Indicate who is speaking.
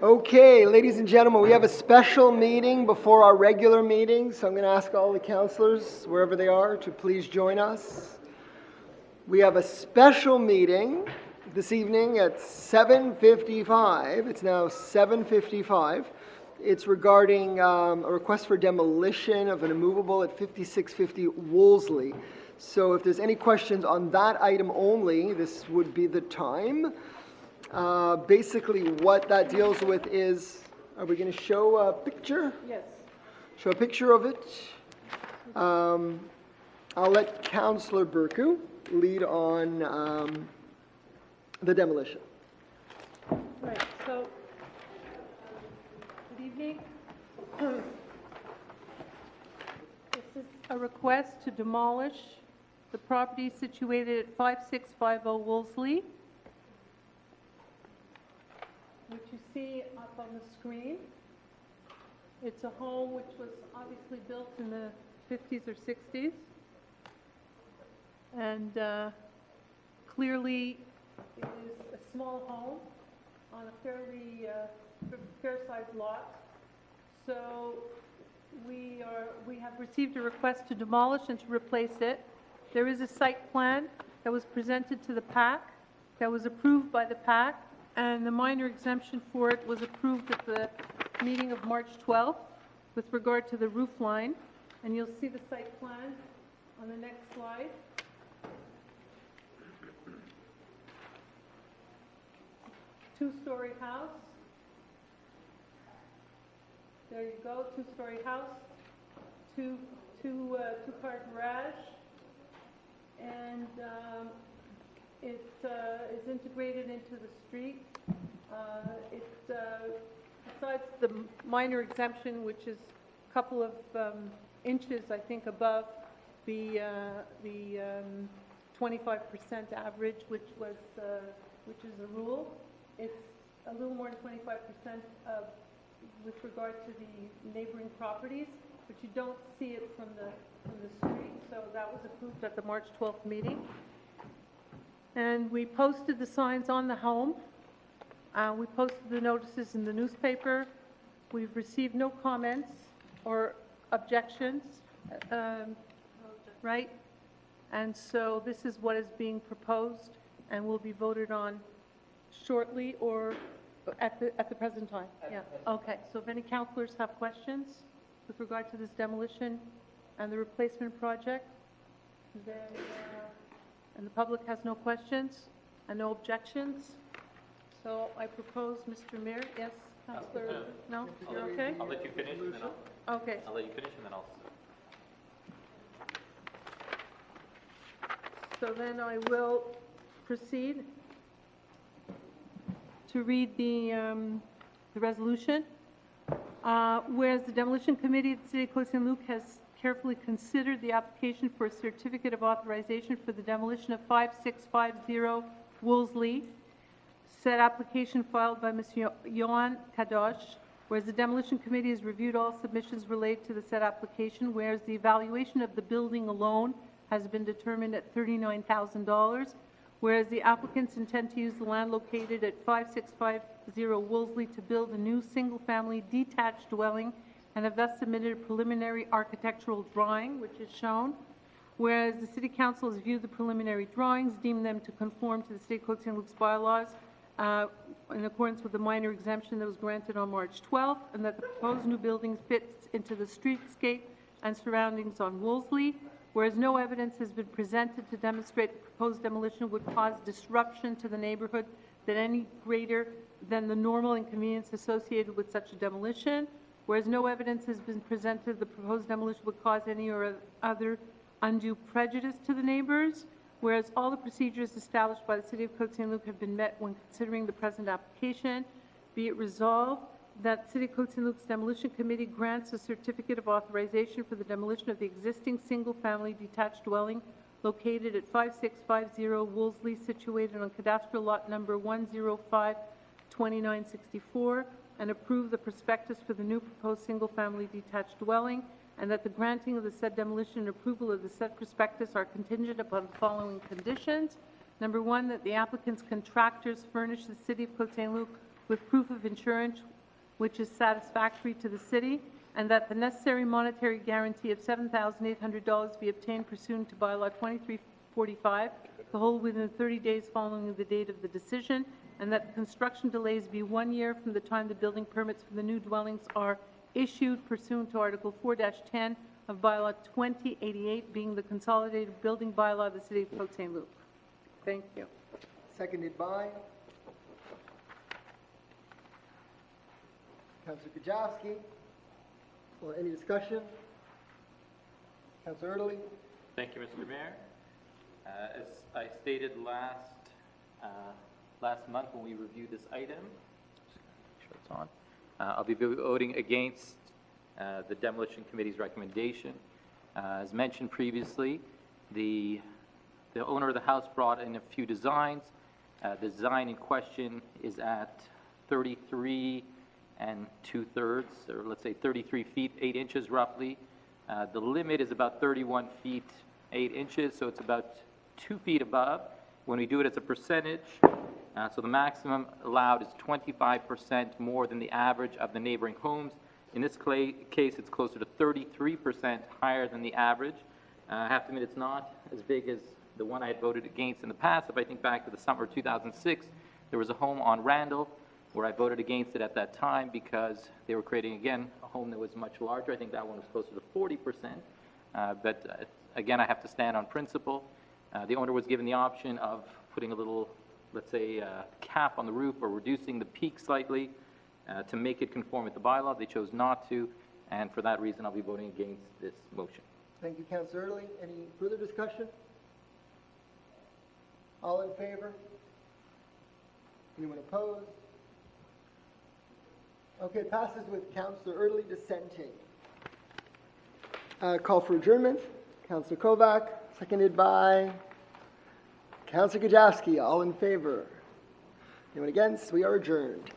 Speaker 1: Okay, ladies and gentlemen, we have a special meeting before our regular meeting, so I'm going to ask all the councillors, wherever they are, to please join us. We have a special meeting this evening at 7:55. It's now 7:55. It's regarding a request for demolition of an immovable at 5650 Wolseley. So if there's any questions on that item only, this would be the time. Basically, what that deals with is, are we going to show a picture?
Speaker 2: Yes.
Speaker 1: Show a picture of it. I'll let Councillor Burku lead on the demolition.
Speaker 2: Right, so, good evening. This is a request to demolish the property situated at 5650 Wolseley, which you see up on the screen. It's a home which was obviously built in the 50s or 60s. And clearly it is a small home on a fairly fair-sized lot. So we have received a request to demolish and to replace it. There is a site plan that was presented to the PAC, that was approved by the PAC, and the minor exemption for it was approved at the meeting of March 12th with regard to the roof line. And you'll see the site plan on the next slide. Two-story house. There you go, two-story house, two-car garage, and it is integrated into the street. Besides the minor exemption, which is a couple of inches, I think, above the 25% average, which is a rule. It's a little more than 25% with regard to the neighboring properties, but you don't see it from the street. So that was approved at the March 12th meeting. And we posted the signs on the home. We posted the notices in the newspaper. We've received no comments or objections, right? And so this is what is being proposed and will be voted on shortly or at the present time. Yeah. Okay. So if any councillors have questions with regard to this demolition and the replacement project, then and the public has no questions and no objections. So I propose, Mr. Mayor, yes, Councillor, no, you're okay?
Speaker 3: I'll let you finish and then I'll...
Speaker 2: Okay.
Speaker 3: I'll let you finish and then I'll...
Speaker 2: So then I will proceed to read the resolution. Whereas the Demolition Committee of the City of Côte Saint-Luc has carefully considered the application for a certificate of authorization for the demolition of 5650 Wolseley, said application filed by Mr. Johan Kadosh, whereas the Demolition Committee has reviewed all submissions related to the said application, whereas the evaluation of the building alone has been determined at $39,000, whereas the applicants intend to use the land located at 5650 Wolseley to build a new single-family detached dwelling and have thus submitted a preliminary architectural drawing, which is shown, whereas the City Council has viewed the preliminary drawings, deemed them to conform to the City of Côte Saint-Luc's bylaws in accordance with the minor exemption that was granted on March 12th, and that the proposed new building fits into the streetscape and surroundings on Wolseley, whereas no evidence has been presented to demonstrate the proposed demolition would cause disruption to the neighborhood that any greater than the normal inconvenience associated with such a demolition, whereas no evidence has been presented the proposed demolition would cause any or other undue prejudice to the neighbors, whereas all the procedures established by the City of Côte Saint-Luc have been met when considering the present application, be it resolved that City of Côte Saint-Luc's Demolition Committee grants a certificate of authorization for the demolition of the existing single-family detached dwelling located at 5650 Wolseley, situated on cadastral lot number 1052964, and approve the prospectus for the new proposed single-family detached dwelling, and that the granting of the said demolition and approval of the said prospectus are contingent upon the following conditions. Number one, that the applicant's contractors furnish the City of Côte Saint-Luc with proof of insurance which is satisfactory to the city, and that the necessary monetary guarantee of $7,800 be obtained pursuant to Bylaw 2345, to hold within 30 days following the date of the decision, and that construction delays be 1 year from the time the building permits for the new dwellings are issued pursuant to Article 4-10 of Bylaw 2088, being the Consolidated Building Bylaw of the City of Côte Saint-Luc. Thank you.
Speaker 1: Seconded by Councillor Kajowski. Well, any discussion? Councillor Erdely?
Speaker 3: Thank you, Mr. Mayor. As I stated last month when we reviewed this item, just gonna make sure it's on, I'll be voting against the Demolition Committee's recommendation. As mentioned previously, the owner of the house brought in a few designs. The design in question is at 33 2/3, or let's say 33 feet 8 inches roughly. The limit is about 31 feet 8 inches, so it's about 2 feet above. When we do it as a percentage, so the maximum allowed is 25% more than the average of the neighboring homes. In this case, it's closer to 33% higher than the average. I have to admit, it's not as big as the one I had voted against in the past. If I think back to the summer of 2006, there was a home on Randall where I voted against it at that time because they were creating, again, a home that was much larger. I think that one was closer to 40%. But again, I have to stand on principle. The owner was given the option of putting a little, let's say, cap on the roof or reducing the peak slightly to make it conform with the bylaw. They chose not to, and for that reason, I'll be voting against this motion.
Speaker 1: Thank you, Councillor Erdely. Any further discussion? All in favor? Anyone opposed? Okay, passes with Councillor Erdely dissenting. Call for adjournment. Councillor Kovac, seconded by Councillor Kajowski. All in favor? Anyone against? We are adjourned.